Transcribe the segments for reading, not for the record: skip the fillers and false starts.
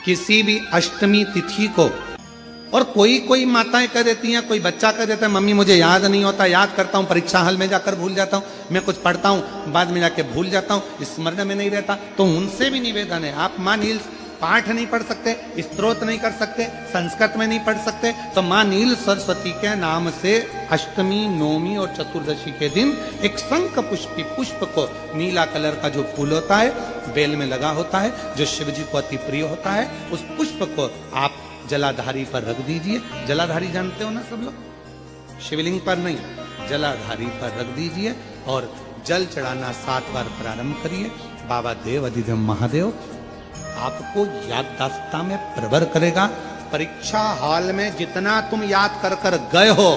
किसी भी अष्टमी तिथि को, और कोई कोई माताएं कह देती हैं, कोई बच्चा कह देता है मम्मी मुझे याद नहीं होता, याद करता हूँ परीक्षा हॉल में जाकर भूल जाता हूँ, मैं कुछ पढ़ता हूँ बाद में जाके भूल जाता हूँ, स्मरण में नहीं रहता। तो उनसे भी निवेदन है, आप माँ नील पाठ नहीं पढ़ सकते, स्तोत्र नहीं कर सकते, संस्कृत में नहीं पढ़ सकते, तो माँ नील सरस्वती के नाम से अष्टमी, नवमी और चतुर्दशी के दिन एक शंख पुष्पी पुष्प को, नीला कलर का जो फूल होता है बेल में लगा होता है, जो शिव जी को अति प्रिय होता है, उस पुष्प को आप जलाधारी पर रख दीजिए। जलाधारी जानते हो ना सब लोग, शिवलिंग पर नहीं, जलाधारी पर रख दीजिए और जल चढ़ाना 7 बार प्रारंभ करिए। बाबा देव अधिदेव महादेव आपको याददाश्तता में प्रवर करेगा। परीक्षा हॉल में जितना तुम याद कर कर गए हो,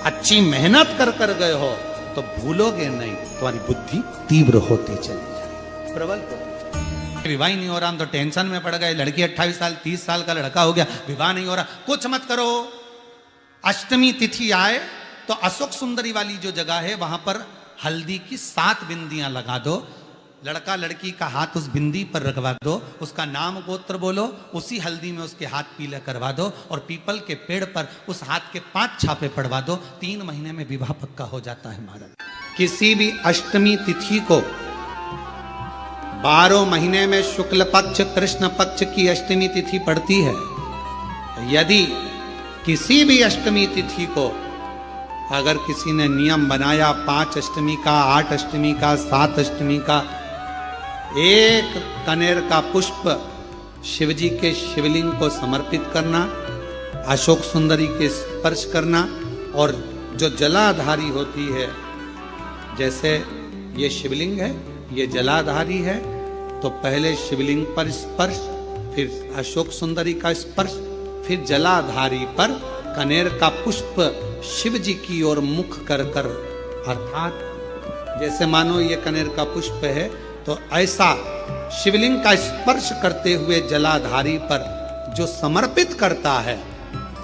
अच्छी मेहनत कर कर गए हो, तो भूलोगे नहीं, तुम्हारी बुद्धि तीव्र होती चली जाएगी, प्रबल होती चली। विवाह नहीं हो रहा, हम तो टेंशन में पड़ गए, लड़की 28 साल 30 साल का लड़का हो गया, विवाह नहीं हो रहा, कुछ मत करो। अष्टमी तिथि आए तो अशोक सुंदरी वाली जो जगह है वहां पर हल्दी की 7 बिंदियां लगा दो, लड़का लड़की का हाथ उस बिंदी पर रखवा दो, उसका नाम गोत्र बोलो, उसी हल्दी में उसके हाथ पीले करवा दो और पीपल के पेड़ पर उस हाथ के 5 छापे पड़वा दो। 3 महीने में विवाह पक्का हो जाता है महाराज। किसी भी अष्टमी तिथि को 12 महीने में शुक्ल पक्ष कृष्ण पक्ष की अष्टमी तिथि पड़ती है। यदि किसी भी अष्टमी तिथि को अगर किसी ने नियम बनाया 5 अष्टमी का, 8 अष्टमी का, 7 अष्टमी का, एक कनेर का पुष्प शिवजी के शिवलिंग को समर्पित करना, अशोक सुंदरी के स्पर्श करना, और जो जलाधारी होती है, जैसे ये शिवलिंग है, ये जलाधारी है, तो पहले शिवलिंग पर स्पर्श, फिर अशोक सुंदरी का स्पर्श, फिर जलाधारी पर कनेर का पुष्प शिव जी की ओर मुख कर कर, अर्थात जैसे मानो ये कनेर का पुष्प है, तो ऐसा शिवलिंग का स्पर्श करते हुए जलाधारी पर जो समर्पित करता है,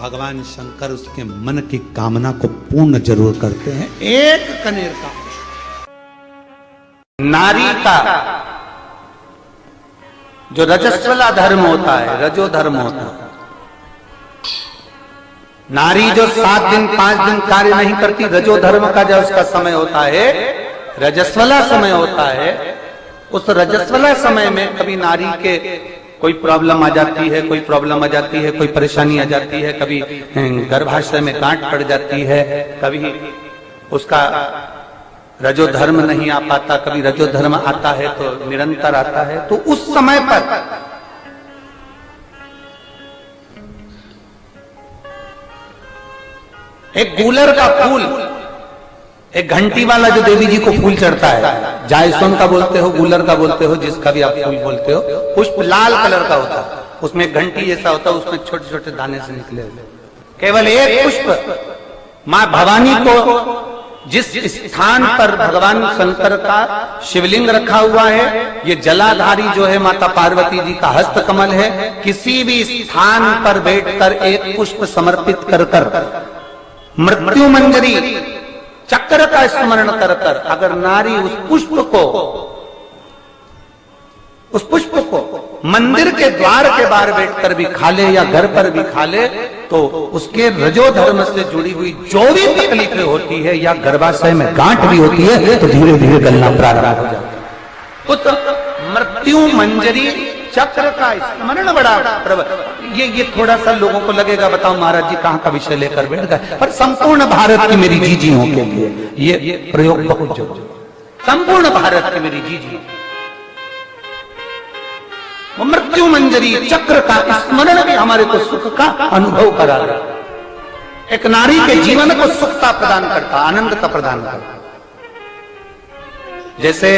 भगवान शंकर उसके मन की कामना को पूर्ण जरूर करते हैं। एक कनेर का पुष्प। नारी का जो रजस्वला धर्म होता है, रजो धर्म होता है, नारी जो 7 दिन 5 दिन कार्य नहीं करती, रजो धर्म का जो उसका समय होता है, रजस्वला समय होता है, उस रजस्वला समय में कभी नारी के कोई प्रॉब्लम आ जाती है, कोई प्रॉब्लम आ जाती है, कोई परेशानी आ जाती है, कभी गर्भाशय में गांठ पड़ जाती है, कभी उसका रजो धर्म नहीं आ पाता, कभी रजो धर्म आता है तो निरंतर आता है, तो उस समय पर एक गूलर का फूल, एक घंटी वाला जो देवी जी को फूल चढ़ता है, जायसोन का बोलते हो, गूलर का बोलते हो, जिसका भी आप फूल बोलते हो, पुष्प लाल कलर का होता है, उसमें एक घंटी जैसा होता है, उसमें छोटे छोटे दाने से निकले हुए, केवल एक पुष्प मां भवानी को, जिस स्थान पर भगवान शंकर का शिवलिंग रखा हुआ है, ये जलाधारी जो है माता पार्वती जी का हस्त कमल है, किसी भी स्थान पर बैठकर एक पुष्प समर्पित कर कर मृत्यु मंजरी चक्र का स्मरण कर कर अगर नारी उस पुष्प को मंदिर के द्वार के बाहर बैठकर भी खा ले या घर पर भी खा ले, तो उसके रजो धर्म से जुड़ी हुई जो भी तकलीफें होती है या गर्भाशय में गांठ भी होती है, तो धीरे धीरे गलना प्रारंभ हो जाता है। उस मृत्यु मंजरी चक्र का स्मरण बड़ा प्रबल। ये थोड़ा सा लोगों को लगेगा, बताओ महाराज जी कहाँ का विषय लेकर बैठ गए, पर संपूर्ण भारत की मेरी जीजियों के लिए ये प्रयोग बहुत जरूरी, संपूर्ण भारत की मेरी जीजी मृत्यु मंजरी चक्र का स्मरण भी हमारे को सुख का अनुभव करा रहा है। एक नारी के जीवन को सुखता प्रदान करता, आनंदता प्रदान करता। जैसे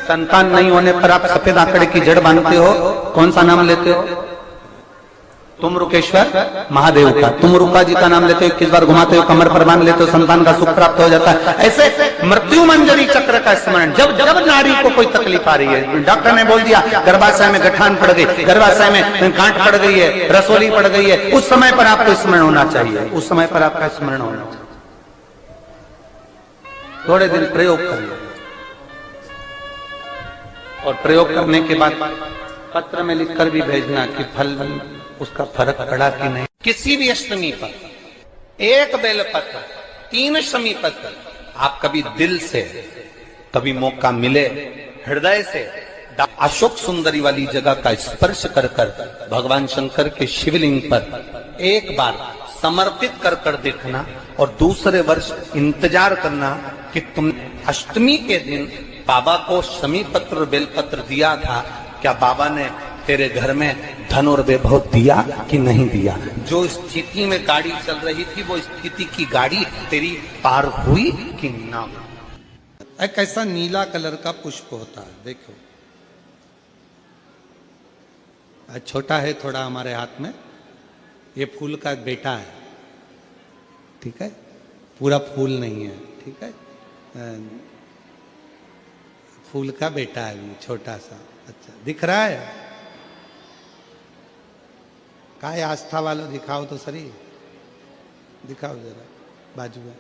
संतान नहीं होने पर आप सफेद आंकड़े की जड़ बांधते हो, कौन सा नाम लेते हो? तुम रुकेश्वर महादेव का। तुम रुका जी का नाम लेते हो, 21 बार घुमाते हो, कमर पर बांध लेते हो, संतान का सुख प्राप्त हो जाता है। ऐसे मृत्यु मंजरी चक्र का स्मरण जब जब नारी को कोई तकलीफ आ रही है, डॉक्टर ने बोल दिया गर्भाशय में गठान पड़ गई, गर्भाशय में गांठ पड़ गई है, रसोली पड़ गई है, उस समय पर आपको स्मरण होना चाहिए, उस समय पर आपका स्मरण होना चाहिए। थोड़े दिन प्रयोग करिए और प्रयोग करने के बाद पत्र में लिखकर भी भेजना कि फल उसका फर्क पड़ा कि नहीं। किसी भी अष्टमी पर 1 बेलपत्र, 3 शमी पत्र, आप कभी दिल से, कभी मौका मिले हृदय से अशोक सुंदरी वाली जगह का स्पर्श कर कर भगवान शंकर के शिवलिंग पर एक बार समर्पित कर कर देखना, और दूसरे वर्ष इंतजार करना कि तुम अष्टमी के दिन बाबा को शमी पत्र बेलपत्र दिया था, क्या बाबा ने तेरे घर में धन और वैभव दिया कि नहीं दिया। जो स्थिति में गाड़ी चल रही थी वो स्थिति की गाड़ी तेरी पार हुई कि ना। एक ऐसा नीला कलर का पुष्प होता है, देखो छोटा है थोड़ा हमारे हाथ में, ये फूल का बेटा है, ठीक है, पूरा फूल नहीं है, ठीक है, फूल का बेटा है ये छोटा सा। अच्छा दिख रहा है, काय आस्था वालों दिखाओ तो सही, दिखाओ जरा बाजू में,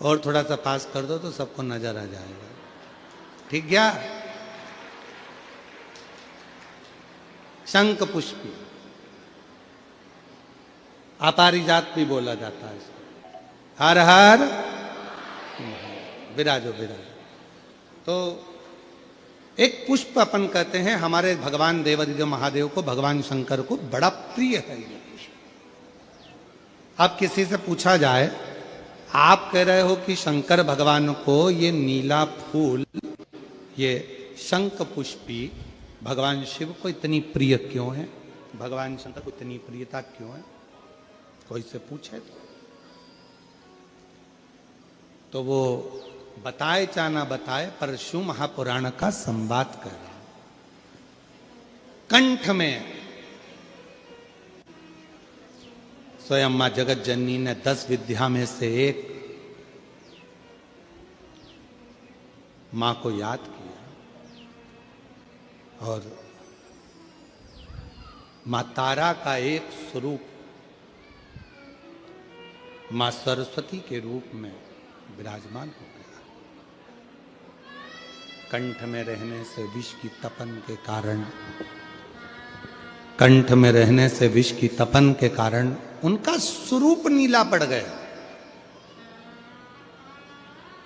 और थोड़ा सा पास कर दो तो सबको नजर आ जाएगा, ठीक गया। शंख पुष्पी, अपारिजात भी बोला जाता है इसको। हर हर विराजो विराजो। तो एक पुष्प अपन कहते हैं, हमारे भगवान देवादिदेव महादेव को, भगवान शंकर को बड़ा प्रिय है ये पुष्प। अब किसी से पूछा जाए, आप कह रहे हो कि शंकर भगवान को ये नीला फूल, ये शंख पुष्पी भगवान शिव को इतनी प्रिय क्यों है, भगवान शंकर को इतनी प्रियता क्यों है, कोई से पूछे तो वो बताए चाहे ना बताए, पर शिव महापुराण का संवाद कर रहे हैं। कंठ में स्वयं मां जगत जननी ने 10 विद्या में से एक मां को याद किया, और मां तारा का एक स्वरूप मां सरस्वती के रूप में विराजमान हो गया। कंठ में रहने से विष की तपन के कारण, कंठ में रहने से विष की तपन के कारण उनका स्वरूप नीला पड़ गया,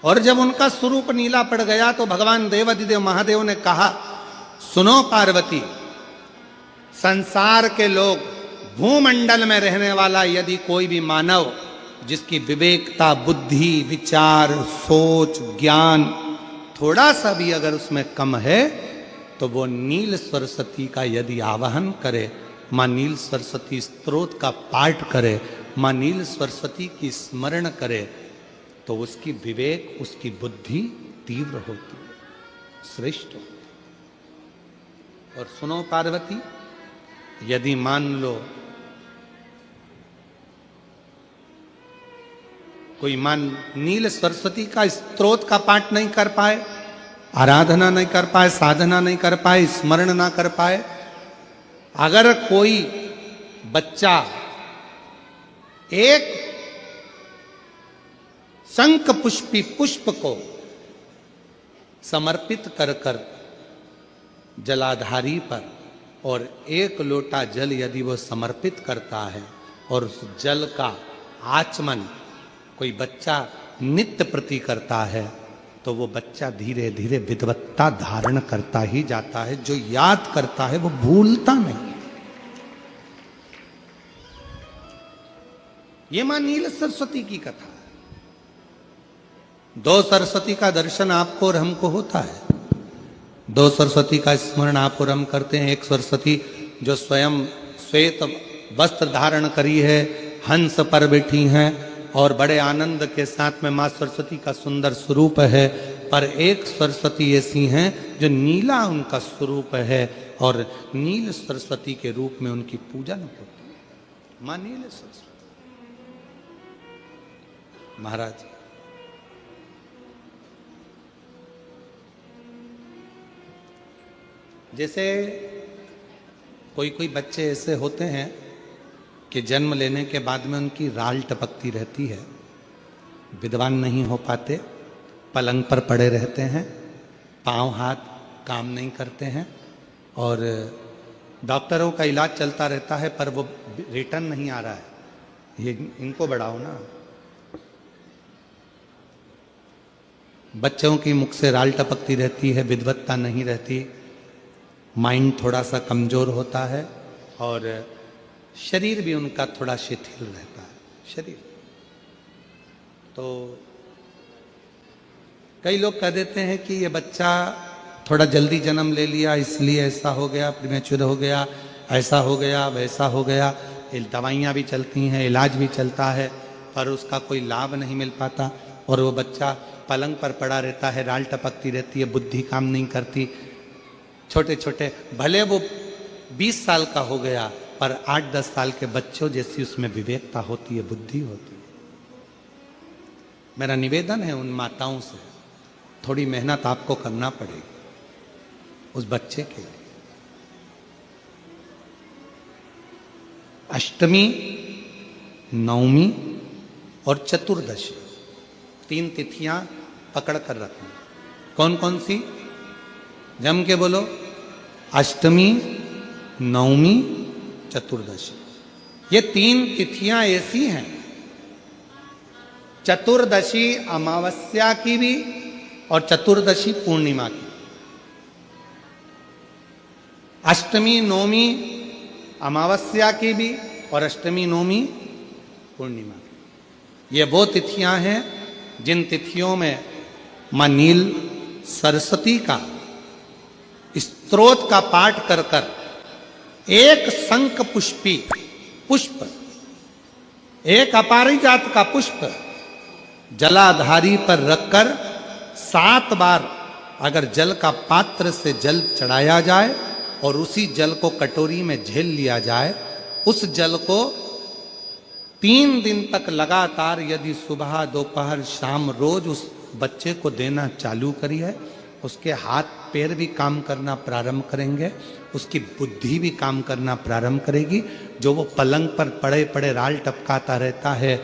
और जब उनका स्वरूप नीला पड़ गया तो भगवान देवादिदेव महादेव ने कहा, सुनो पार्वती, संसार के लोग, भूमंडल में रहने वाला यदि कोई भी मानव जिसकी विवेकता, बुद्धि, विचार, सोच, ज्ञान थोड़ा सा भी अगर उसमें कम है, तो वो नील सरस्वती का यदि आवाहन करे, मां नील सरस्वती स्तोत्र का पाठ करे, मां नील सरस्वती की स्मरण करे, तो उसकी विवेक, उसकी बुद्धि तीव्र होती है, श्रेष्ठ होती है। और सुनो पार्वती, यदि मान लो कोई मान नील सरस्वती का स्तोत्र का पाठ नहीं कर पाए, आराधना नहीं कर पाए, साधना नहीं कर पाए, स्मरण ना कर पाए, अगर कोई बच्चा एक शंख पुष्पी पुष्प को समर्पित कर कर जलाधारी पर, और 1 लोटा जल यदि वो समर्पित करता है, और उस जल का आचमन कोई बच्चा नित्य प्रति करता है, तो वो बच्चा धीरे धीरे विद्वत्ता धारण करता ही जाता है। जो याद करता है वो भूलता नहीं। ये मां नील सरस्वती की कथा है। 2 सरस्वती का दर्शन आपको और हमको होता है, 2 सरस्वती का स्मरण आप और हम करते हैं। एक सरस्वती जो स्वयं श्वेत वस्त्र धारण करी है, हंस पर बैठी हैं, और बड़े आनंद के साथ में मां सरस्वती का सुंदर स्वरूप है। पर एक सरस्वती ऐसी हैं जो नीला उनका स्वरूप है, और नील सरस्वती के रूप में उनकी पूजन होती है। मां नील सरस्वती महाराज, जैसे कोई कोई बच्चे ऐसे होते हैं कि जन्म लेने के बाद में उनकी राल टपकती रहती है, विद्वान नहीं हो पाते, पलंग पर पड़े रहते हैं, पांव हाथ काम नहीं करते हैं, और डॉक्टरों का इलाज चलता रहता है पर वो रिटर्न नहीं आ रहा है। ये इनको बढ़ाओ ना। बच्चों की मुख से राल टपकती रहती है, विद्वत्ता नहीं रहती, माइंड थोड़ा सा कमजोर होता है और शरीर भी उनका थोड़ा शिथिल रहता है शरीर। तो कई लोग कह देते हैं कि ये बच्चा थोड़ा जल्दी जन्म ले लिया इसलिए ऐसा हो गया, प्रीमेच्योर हो गया, ऐसा हो गया, वैसा हो गया। दवाइयाँ भी चलती हैं, इलाज भी चलता है, पर उसका कोई लाभ नहीं मिल पाता और वो बच्चा पलंग पर पड़ा रहता है, राल टपकती रहती है, बुद्धि काम नहीं करती। छोटे छोटे भले वो 20 साल का हो गया पर 8-10 साल के बच्चों जैसी उसमें विवेकता होती है, बुद्धि होती है। मेरा निवेदन है उन माताओं से, थोड़ी मेहनत आपको करना पड़ेगी उस बच्चे के लिए। अष्टमी, नवमी और चतुर्दशी 3 तिथियां पकड़ कर रखना। कौन कौन सी? जम के बोलो। अष्टमी, नवमी, चतुर्दशी। ये 3 तिथियां ऐसी हैं, चतुर्दशी अमावस्या की भी और चतुर्दशी पूर्णिमा की। अष्टमी नवमी अमावस्या की भी और अष्टमी नवमी पूर्णिमा की। ये वो तिथियां हैं जिन तिथियों में मां नील सरस्वती का स्तोत्र का पाठ कर कर एक शंख पुष्पी पुष्प, एक अपरिजात का पुष्प जलाधारी पर रखकर 7 बार अगर जल का पात्र से जल चढ़ाया जाए और उसी जल को कटोरी में झेल लिया जाए, उस जल को 3 दिन तक लगातार यदि सुबह दोपहर शाम रोज उस बच्चे को देना चालू करिए, उसके हाथ पैर भी काम करना प्रारंभ करेंगे, उसकी बुद्धि भी काम करना प्रारंभ करेगी। जो वो पलंग पर पड़े पड़े राल टपकाता रहता है,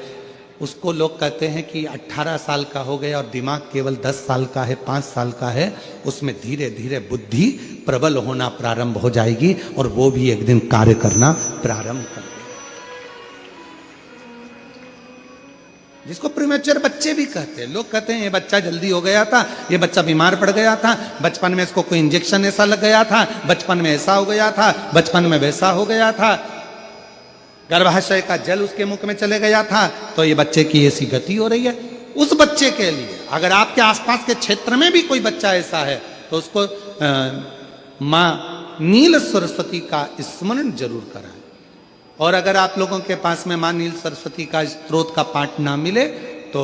उसको लोग कहते हैं कि 18 साल का हो गया और दिमाग केवल 10 साल का है, 5 साल का है, उसमें धीरे धीरे बुद्धि प्रबल होना प्रारंभ हो जाएगी और वो भी एक दिन कार्य करना प्रारंभ कर देगा। जिसको प्रीमेच्योर बच्चे भी कहते हैं। लोग कहते हैं ये बच्चा जल्दी हो गया था, ये बच्चा बीमार पड़ गया था, बचपन में इसको कोई इंजेक्शन ऐसा लग गया था, बचपन में ऐसा हो गया था, बचपन में वैसा हो गया था, गर्भाशय का जल उसके मुख में चले गया था, तो ये बच्चे की ऐसी गति हो रही है। उस बच्चे के लिए अगर आपके आसपास के क्षेत्र में भी कोई बच्चा ऐसा है तो उसको मां नील सरस्वती का स्मरण जरूर कराएं। और अगर आप लोगों के पास में मां नील सरस्वती का स्तोत्र का पाठ ना मिले तो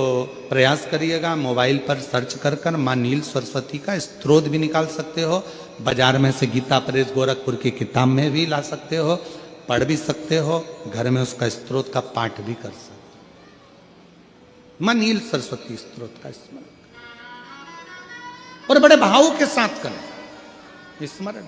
प्रयास करिएगा, मोबाइल पर सर्च कर कर मां नील सरस्वती का स्तोत्र भी निकाल सकते हो। बाजार में से गीता प्रेस गोरखपुर की किताब में भी ला सकते हो, पढ़ भी सकते हो, घर में उसका स्तोत्र का पाठ भी कर सकते हो। मां नील सरस्वती स्तोत्र का स्मरण और बड़े भाव के साथ करें स्मरण।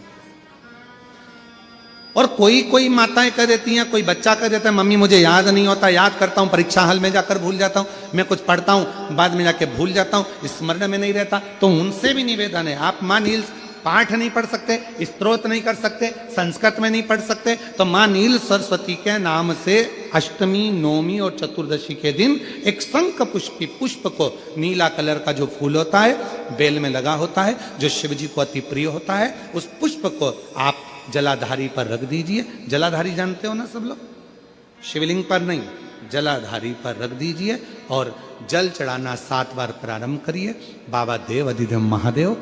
और कोई माताएं कह देती हैं, कोई बच्चा कह देता है मम्मी मुझे याद नहीं होता, याद करता हूं परीक्षा हॉल में जाकर भूल जाता हूं, मैं कुछ पढ़ता हूं बाद में जाके भूल जाता हूं, स्मरण में नहीं रहता। तो उनसे भी निवेदन है, आप मां नील पाठ नहीं पढ़ सकते, स्तोत्र नहीं कर सकते, संस्कृत में नहीं पढ़ सकते, तो मां नील सरस्वती के नाम से अष्टमी, नवमी और चतुर्दशी के दिन एक शंख पुष्पी पुष्प को, नीला कलर का जो फूल होता है बेल में लगा होता है, जो शिव जी को अति प्रिय होता है, उस पुष्प को आप जलाधारी पर रख दीजिए। जलाधारी जानते हो ना सब लोग, शिवलिंग पर नहीं, जलाधारी पर रख दीजिए और जल चढ़ाना 7 बार प्रारंभ करिए। बाबा देव अधिदेव महादेव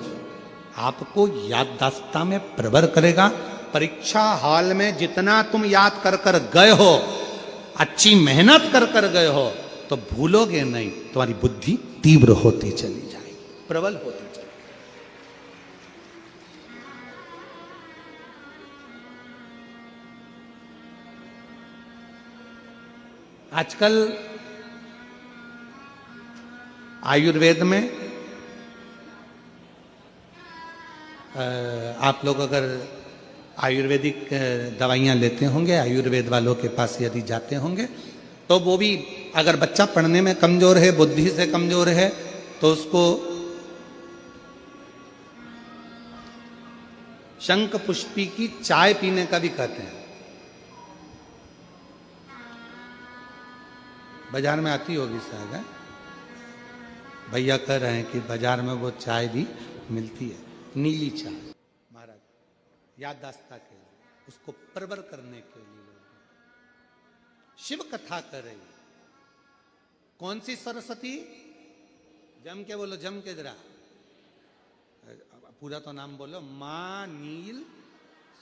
आपको याददाश्ता में प्रबर करेगा। परीक्षा हॉल में जितना तुम याद कर कर गए हो, अच्छी मेहनत कर कर गए हो, तो भूलोगे नहीं, तुम्हारी बुद्धि तीव्र होती चली जाएगी, प्रबल होती चली। आजकल आयुर्वेद में आप लोग अगर आयुर्वेदिक दवाइयाँ लेते होंगे, आयुर्वेद वालों के पास यदि जाते होंगे, तो वो भी अगर बच्चा पढ़ने में कमज़ोर है, बुद्धि से कमज़ोर है, तो उसको शंख पुष्पी की चाय पीने का भी कहते हैं। बाजार में आती होगी शायद, है? भैया कह रहे हैं कि बाजार में वो चाय भी मिलती है, नीली चाय। महाराज याददाश्त के लिए, उसको परवर करने के लिए लोग शिव कथा कर रहे हैं। कौन सी सरस्वती? जम के बोलो, जम के जरा, पूरा तो नाम बोलो। मां नील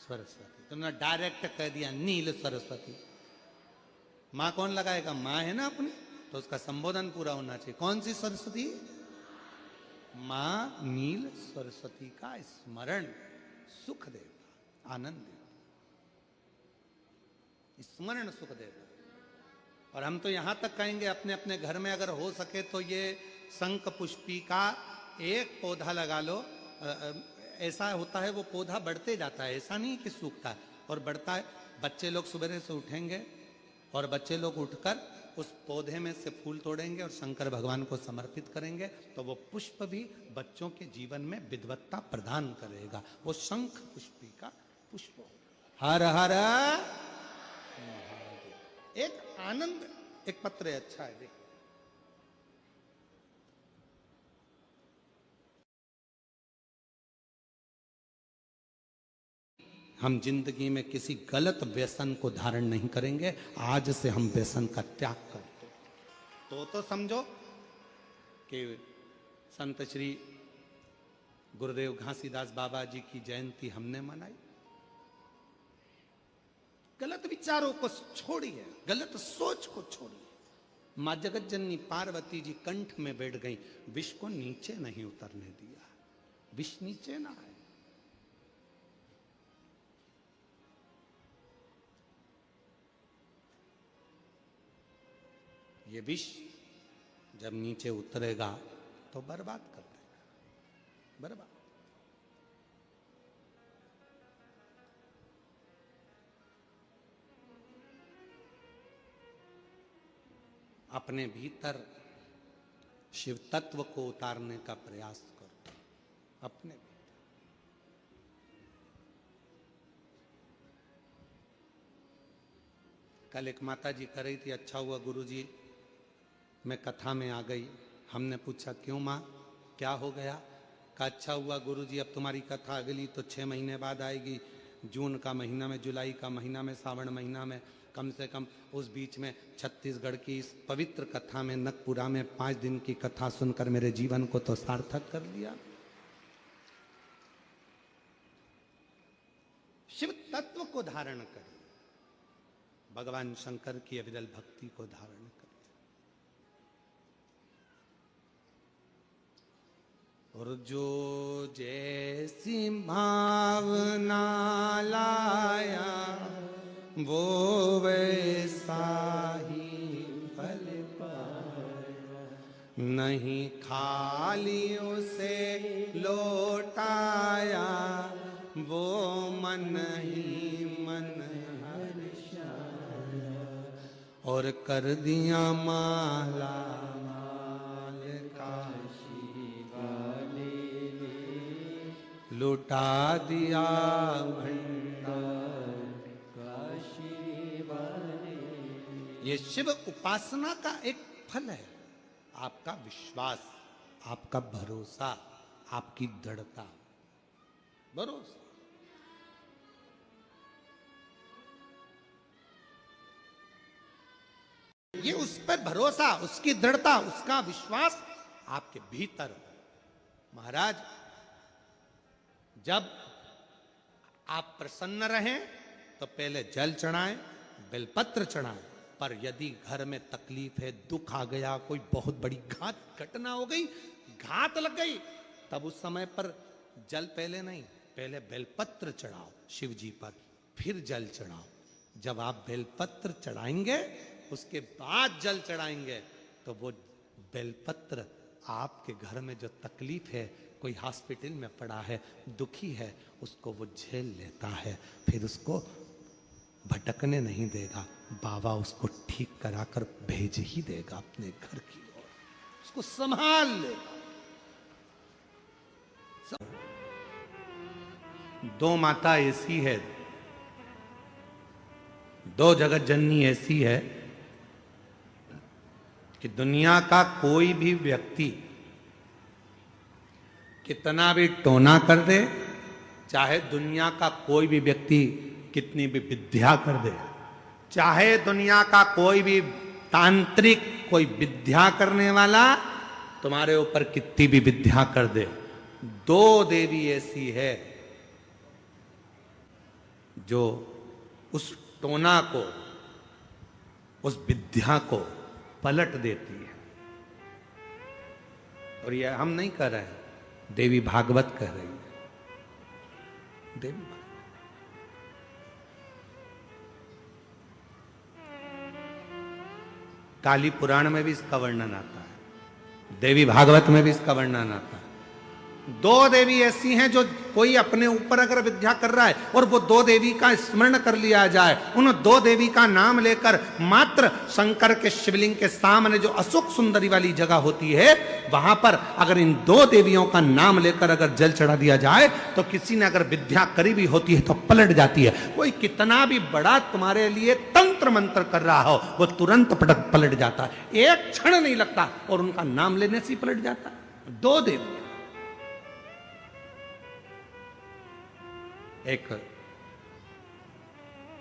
सरस्वती। तुमने डायरेक्ट कह दिया नील सरस्वती। मां कौन लगाएगा? मां है ना अपनी, तो उसका संबोधन पूरा होना चाहिए। कौन सी सरस्वती? मां नील सरस्वती का स्मरण सुख देगा, आनंद देगा, स्मरण सुख देगा। और हम तो यहां तक कहेंगे अपने अपने घर में अगर हो सके तो ये शंख पुष्पी का एक पौधा लगा लो। ऐसा होता है वो पौधा बढ़ते जाता है, ऐसा नहीं कि सूखता है, और बढ़ता है। बच्चे लोग सुबह से उठेंगे और बच्चे लोग उठकर उस पौधे में से फूल तोड़ेंगे और शंकर भगवान को समर्पित करेंगे, तो वो पुष्प भी बच्चों के जीवन में विद्वत्ता प्रदान करेगा। वो शंख पुष्पी का पुष्प। हर हर एक आनंद। एक पत्र है, अच्छा है, देख। हम जिंदगी में किसी गलत व्यसन को धारण नहीं करेंगे। आज से हम व्यसन का त्याग करते तो समझो कि संत श्री गुरुदेव घासीदास बाबा जी की जयंती हमने मनाई। गलत विचारों को छोड़िए, गलत सोच को छोड़िए। मां जगत जननी पार्वती जी कंठ में बैठ गई, विष को नीचे नहीं उतरने दिया। विष नीचे ना है। ये विष जब नीचे उतरेगा तो बर्बाद कर देगा, बर्बाद। अपने भीतर शिव तत्व को उतारने का प्रयास करो, अपने भीतर। कल एक माता जी कह रही थी, अच्छा हुआ गुरुजी मैं कथा में आ गई। हमने पूछा क्यों माँ, क्या हो गया? कहा अच्छा हुआ गुरुजी, अब तुम्हारी कथा अगली तो 6 महीने बाद आएगी। जून का महीना में, जुलाई का महीना में, सावन महीना में। कम से कम उस बीच में छत्तीसगढ़ की इस पवित्र कथा में, नकपुरा में 5 दिन की कथा सुनकर मेरे जीवन को तो सार्थक कर लिया। शिव तत्व को धारण करें, भगवान शंकर की अविरल भक्ति को धारण करें। और जो जैसी भावना लाया वो वैसा ही फल पाया। नहीं खाली उसे लौटाया, वो मन ही मन हर्षाया। और कर दिया माला लुटा दिया भंडार काशी वाले। ये शिव उपासना का एक फल है। आपका विश्वास, आपका भरोसा, आपकी दृढ़ता, भरोसा। ये उस पर भरोसा, उसकी दृढ़ता, उसका विश्वास आपके भीतर हो। महाराज जब आप प्रसन्न रहें तो पहले जल चढ़ाएं, बेलपत्र चढ़ाएं। पर यदि घर में तकलीफ है, दुख आ गया, कोई बहुत बड़ी घटना हो गई, घात लग गई, तब उस समय पर जल पहले नहीं, पहले बेलपत्र चढ़ाओ शिव जी पर, फिर जल चढ़ाओ। जब आप बेलपत्र चढ़ाएंगे उसके बाद जल चढ़ाएंगे तो वो बेलपत्र आपके घर में जो तकलीफ है, कोई हॉस्पिटल में पड़ा है, दुखी है, उसको वो झेल लेता है, फिर उसको भटकने नहीं देगा। बाबा उसको ठीक कराकर भेज ही देगा अपने घर की ओर, उसको संभाल लेगा। दो माता ऐसी है, दो जगत जननी ऐसी है कि दुनिया का कोई भी व्यक्ति कितना भी टोना कर दे, चाहे दुनिया का कोई भी व्यक्ति कितनी भी विद्या कर दे, चाहे दुनिया का कोई भी तांत्रिक कोई विद्या करने वाला तुम्हारे ऊपर कितनी भी विद्या कर दे, दो देवी ऐसी है जो उस टोना को, उस विद्या को पलट देती है। और यह हम नहीं कह रहे हैं, देवी भागवत कह रही है। देवी भागवत काली पुराण में भी इसका वर्णन आता है, देवी भागवत में भी इसका वर्णन आता है। दो देवी ऐसी हैं जो कोई अपने ऊपर अगर विद्या कर रहा है और वो दो देवी का स्मरण कर लिया जाए, उन दो देवी का नाम लेकर मात्र शंकर के शिवलिंग के सामने जो अशोक सुंदरी वाली जगह होती है, वहां पर अगर इन दो देवियों का नाम लेकर अगर जल चढ़ा दिया जाए तो किसी ने अगर विद्या करी भी होती है तो पलट जाती है। कोई कितना भी बड़ा तुम्हारे लिए तंत्र मंत्र कर रहा हो, वो तुरंत पलट जाता है, एक क्षण नहीं लगता और उनका नाम लेने से ही पलट जाता है। दो देवी, एक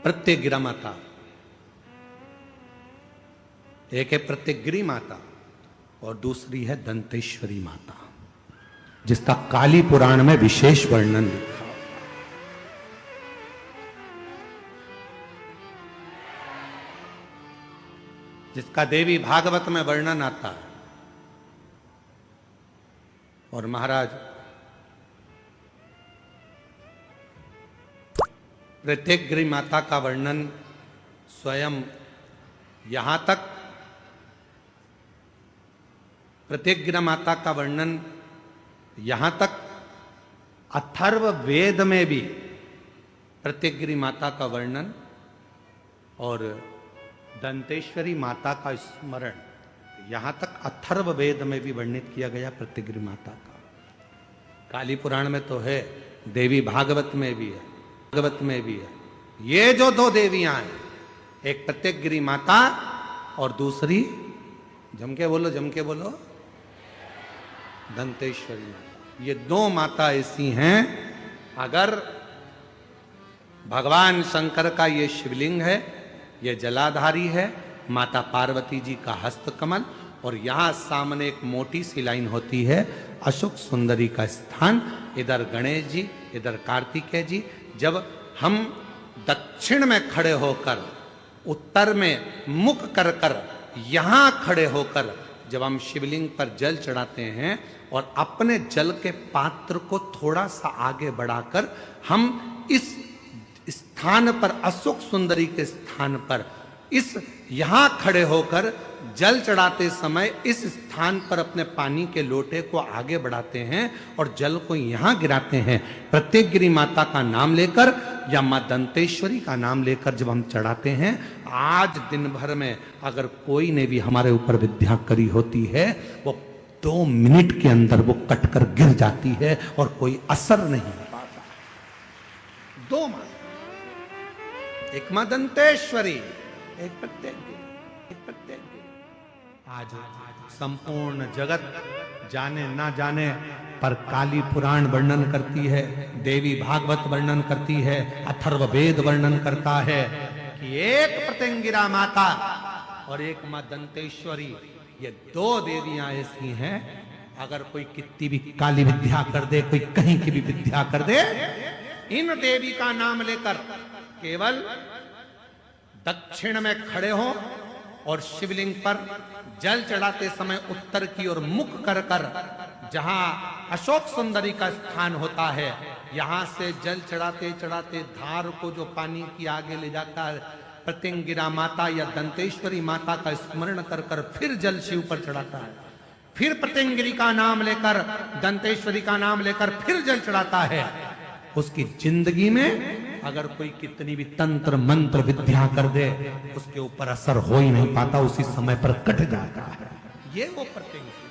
प्रत्यगिरा माता, एक है प्रत्यगिरी माता और दूसरी है दंतेश्वरी माता, जिसका काली पुराण में विशेष वर्णन लिखा हुआ। जिसका देवी भागवत में वर्णन आता है। और महाराज प्रत्यगिरी माता का वर्णन स्वयं यहां तक, प्रत्यगिरा माता का वर्णन यहां तक अथर्व वेद में भी प्रत्यगिरी माता का वर्णन और दंतेश्वरी माता का स्मरण यहां तक अथर्व वेद में भी वर्णित किया गया प्रत्यगिरी माता का। काली पुराण में तो है, देवी भागवत में भी है, भागवत में भी है। ये जो दो देवियां हैं, एक प्रत्यगिरी माता और दूसरी, जम के बोलो, दंतेश्वरी माता। ये दो माता ऐसी हैं, अगर भगवान शंकर का ये शिवलिंग है, ये जलाधारी है, माता पार्वती जी का हस्तकमल, और यहां सामने एक मोटी सी लाइन होती है अशोक सुंदरी का स्थान, इधर गणेश जी, इधर कार्तिकेय जी। जब हम दक्षिण में खड़े होकर, उत्तर में मुख कर कर यहां खड़े होकर जब हम शिवलिंग पर जल चढ़ाते हैं और अपने जल के पात्र को थोड़ा सा आगे बढ़ाकर हम इस स्थान पर, अशोक सुंदरी के स्थान पर, इस यहां खड़े होकर जल चढ़ाते समय इस स्थान पर अपने पानी के लोटे को आगे बढ़ाते हैं और जल को यहां गिराते हैं। प्रत्यगिरी माता का नाम लेकर या मां दंतेश्वरी का नाम लेकर जब हम चढ़ाते हैं, आज दिन भर में अगर कोई ने भी हमारे ऊपर विद्या करी होती है, वो 2 मिनट के अंदर वो कटकर गिर जाती है और कोई असर नहीं पाता। दो मां, एक मां दंतेश्वरी, एक प्रत्यगिरी। आज संपूर्ण जगत जाने ना जाने पर काली पुराण वर्णन करती है, देवी भागवत वर्णन करती है, अथर्व वेद वर्णन करता है कि एक प्रत्यगिरा माता और एक मां दंतेश्वरी, ये दो देवियां ऐसी हैं, अगर कोई कितनी भी काली विद्या कर दे, कोई कहीं की भी विद्या कर दे, इन देवी का नाम लेकर केवल दक्षिण में खड़े हो और शिवलिंग पर जल चढ़ाते समय उत्तर की ओर मुख कर कर, जहां अशोक सुंदरी का स्थान होता है, यहां से जल चढ़ाते चढ़ाते धार को जो पानी की आगे ले जाता है, प्रत्यगिरा माता या दंतेश्वरी माता का स्मरण कर कर फिर जल शिव पर चढ़ाता है, फिर प्रत्यगिरी का नाम लेकर, दंतेश्वरी का नाम लेकर फिर जल चढ़ाता है। उसकी जिंदगी में अगर कोई कितनी भी तंत्र मंत्र विद्या कर दे, उसके ऊपर असर हो ही नहीं पाता, उसी समय पर कट जाता है। ये वो प्रत्यगिरी।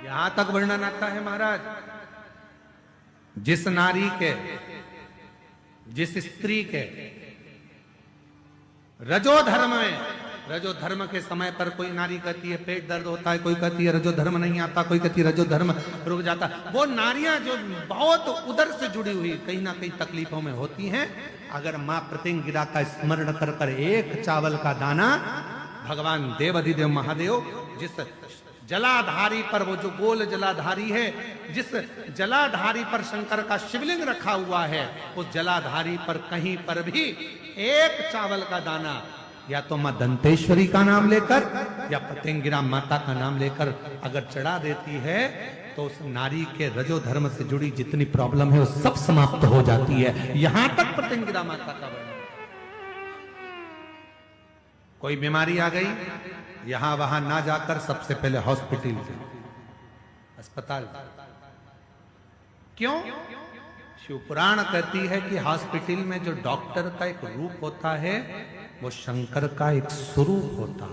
यहां तक वर्णन आता है महाराज, जिस नारी के, जिस स्त्री के रजो धर्म में, रजो धर्म के समय पर कोई नारी कहती है पेट दर्द होता है, कोई कहती है रजो धर्म नहीं आता, कोई कहती है रजो धर्म रुक जाता, वो नारियां जो बहुत उदर से जुड़ी हुई कहीं ना कहीं तकलीफों में होती हैं, अगर मां प्रतिंगिरा का स्मरण कर कर एक चावल का दाना, भगवान देव अधिदेव महादेव जिस जलाधारी पर, वो जो गोल जलाधारी है, जिस जलाधारी पर शंकर का शिवलिंग रखा हुआ है, उस जलाधारी पर कहीं पर भी एक चावल का दाना या तो मां दंतेश्वरी का नाम लेकर या प्रतिंगिरा माता का नाम लेकर अगर चढ़ा देती है, तो उस नारी के रजो धर्म से जुड़ी जितनी प्रॉब्लम है वो सब समाप्त हो जाती है। यहां तक प्रतिंगिरा माता का वर्णन। कोई बीमारी आ गई, यहां वहां ना जाकर सबसे पहले हॉस्पिटल से, अस्पताल। क्यों? शिव पुराण कहती है कि हॉस्पिटल में जो डॉक्टर का एक रूप होता है, वो शंकर का एक स्वरूप होता।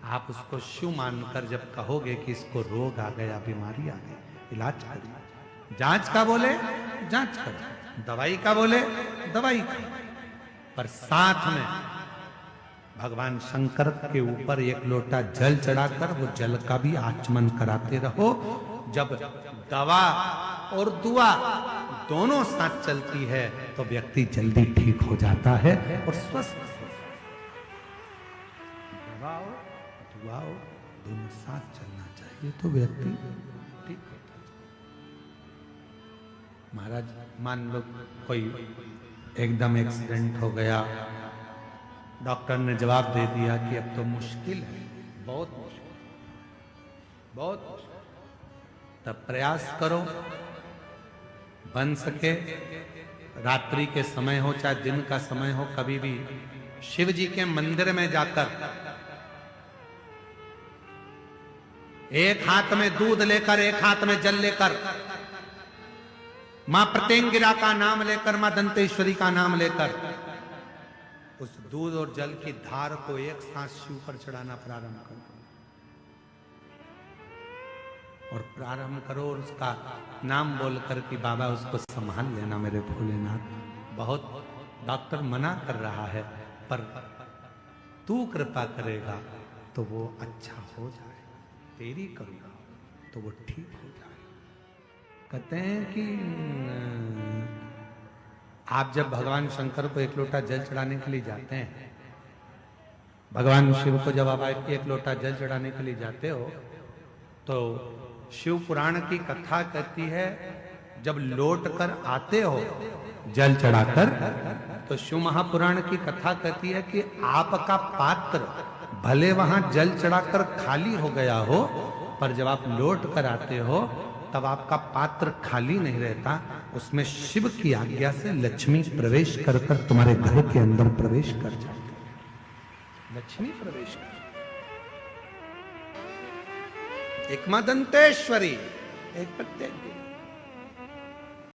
आप उसको शिव मानकर जब कहोगे कि इसको रोग आ गया, बीमारी आ गई, इलाज करिए। जांच का बोले जांच करो, दवाई का बोले दवाई करो, पर साथ में भगवान शंकर के ऊपर एक लोटा जल चढ़ाकर वो जल का भी आचमन कराते रहो। जब दवा और दुआ दोनों साथ चलती है तो व्यक्ति जल्दी ठीक हो जाता है और स्वस्थ। दवा दुआ दोनों साथ चलना चाहिए तो व्यक्ति ठीक होता है। महाराज मान लो कोई एकदम एक्सीडेंट हो गया, डॉक्टर ने जवाब दे दिया कि अब तो मुश्किल है, बहुत मुश्किल, बहुत मुश्किल। तब प्रयास करो, बन सके रात्रि के समय हो चाहे दिन का समय हो, कभी भी शिव जी के मंदिर में जाकर एक हाथ में दूध लेकर, एक हाथ में जल लेकर, मां प्रतिंगिरा का नाम लेकर, मां दंतेश्वरी का नाम लेकर उस दूध और जल की धार को एक साथ शिव पर चढ़ाना प्रारंभ करो और प्रारंभ करो और उसका नाम बोलकर कि बाबा उसको संभाल लेना मेरे भोलेनाथ। बहुत डॉक्टर मना कर रहा है, पर तू कृपा करेगा तो वो अच्छा हो जाएगा, तेरी करूंगा तो वो ठीक हो जाएगा। कहते हैं कि आप जब भगवान शंकर को एक लोटा जल चढ़ाने के लिए जाते हैं, भगवान शिव को जब आप एक लोटा जल चढ़ाने के लिए जाते हो, तो शिव पुराण की कथा कहती है जब लौट कर आते हो जल चढ़ाकर, तो शिव महापुराण की कथा कहती है कि आपका पात्र भले वहां जल चढ़ाकर खाली हो गया हो, पर जब आप लौट कर आते हो तब आपका पात्र खाली नहीं रहता, उसमें शिव की आज्ञा से लक्ष्मी प्रवेश कर कर तुम्हारे घर के अंदर प्रवेश कर जाती है। लक्ष्मी प्रवेश कर, एक मां दंतेश्वरी, एक प्रतिंगिरा।